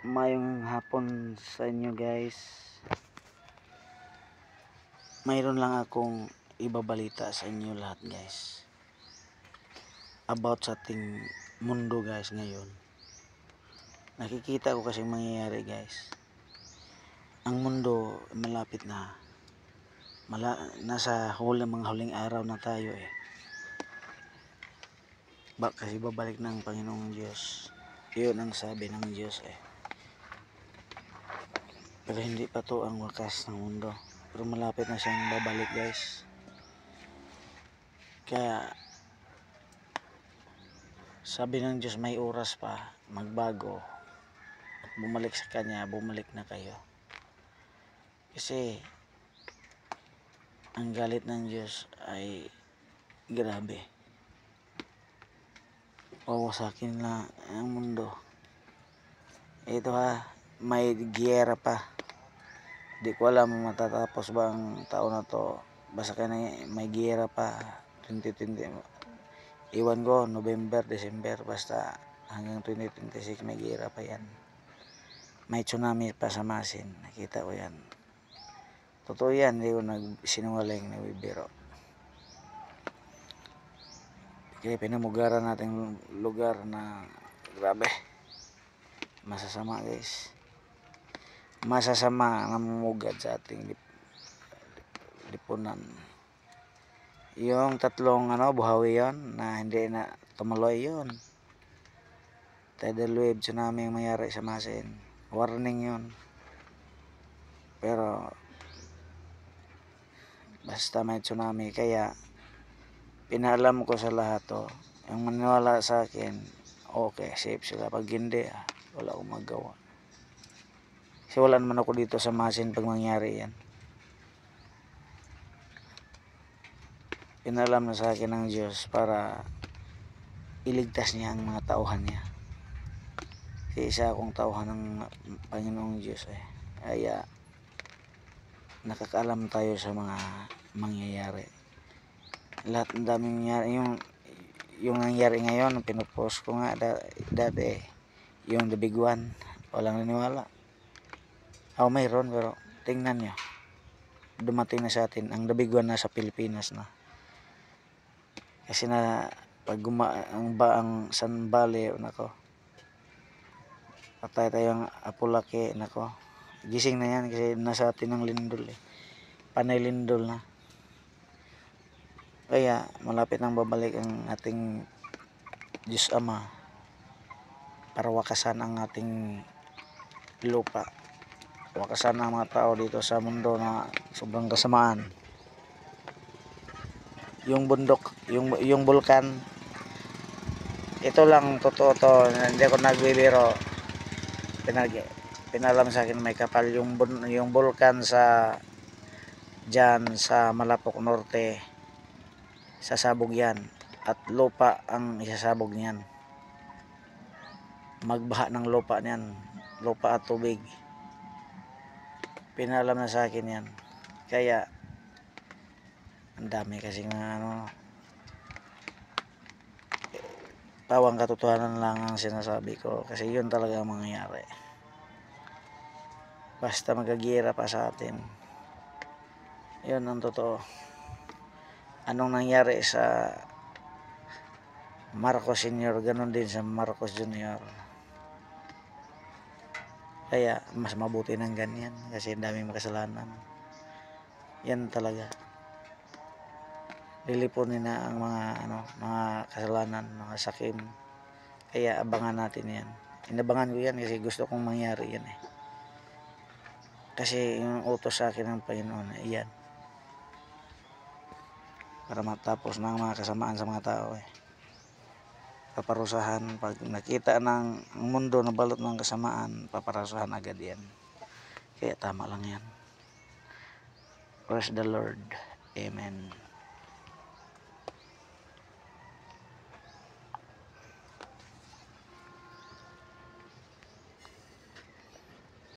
Mayong hapon sa inyo guys. Mayroon lang akong ibabalita sa inyo lahat guys. About sa ating mundo guys ngayon. Nakikita ko kasi mangyayari guys. Ang mundo malapit na. Nasa mga huling araw na tayo eh. Kasi babalik ng Panginoong Diyos. Yun ang sabi ng Diyos eh. Pero hindi pa to ang wakas ng mundo. Pero malapit na siyang babalik guys. Kaya sabi ng Diyos may oras pa magbago at bumalik sa Kanya, bumalik na kayo. Kasi ang galit ng Diyos ay grabe. Wawasakin na ang mundo. Ito may giyera pa. Di ko alam matatapos ba ang taon na to. Basta kaya may giyera pa 2020. Iwan ko November, December, basta hanggang 2026 may giyera pa yan. May tsunami pa sa Masin, nakita ko yan. Totoo yan, hindi ko nagsinungaling, nagbibiro. Kaya pinamugaran natin lugar na grabe. Masasama guys. Masasama na mamugad sa ating lipunan. Yung tatlong buhawi yon na hindi na tumuloy yon. Tidal wave, tsunami ang mayari sa Masin. Warning yon. Pero basta may tsunami, kaya pinaalam ko sa lahat to. Yung maniwala sa akin, okay, safe sila. Pag hindi, wala akong magawa. Kasi wala naman ako dito sa Masin pag mangyari yan. Pinalam na sa akin ng Diyos para iligtas niya ang mga tauhan niya. Kasi isa akong tauhan ng Panginoong Diyos eh. Kaya nakakaalam tayo sa mga mangyayari. Lahat ng daming nangyari. Yung nangyari ngayon, pinupost ko nga dati, yung the big one, walang naniwala. Mayroon, pero tingnan nyo, dumating na sa atin. Ang the big one na sa Pilipinas na. Kasi na pag ang San Valley, nako, patay tayong Apulaki, nako, gising na yan kasi nasa atin ang lindol eh. Panay lindol na. Kaya malapit nang babalik ang ating Diyos Ama para wakasan ang ating lupa. Wakasan ang mga tao dito sa mundo na sobrang kasamaan. Yung bundok, yung bulkan, ito lang totoo to, hindi ako nagbibiro. Pinalam sa akin may kapal yung bulkan sa dyan sa Malapok Norte, sasabog yan at lupa ang isasabog niyan. Magbaha ng lupa niyan, lupa at tubig. Pinalam na sa akin yan. Kaya ang dami kasi pawang katotohanan lang ang sinasabi ko, kasi yun talaga ang mangyayari. Basta magagira pa sa atin, yun ang totoo. Anong nangyari sa Marcos Sr., ganun din sa Marcos Jr. Kaya mas mabuti ng ganyan kasi ang daming makasalanan. Yan talaga, lilipunin na ang mga kasalanan, mga sakim. Kaya abangan natin yan. Inabangan ko yan kasi gusto kong mangyari yan eh. Kasi yung utos sa akin ng Panginoon, yan, para matapos ng mga kasamaan sa mga tao eh. Paparusahan, pag nakita ng mundo na balot ng kasamaan, paparusahan agad yan. Kaya tama lang yan. Praise the Lord. Amen.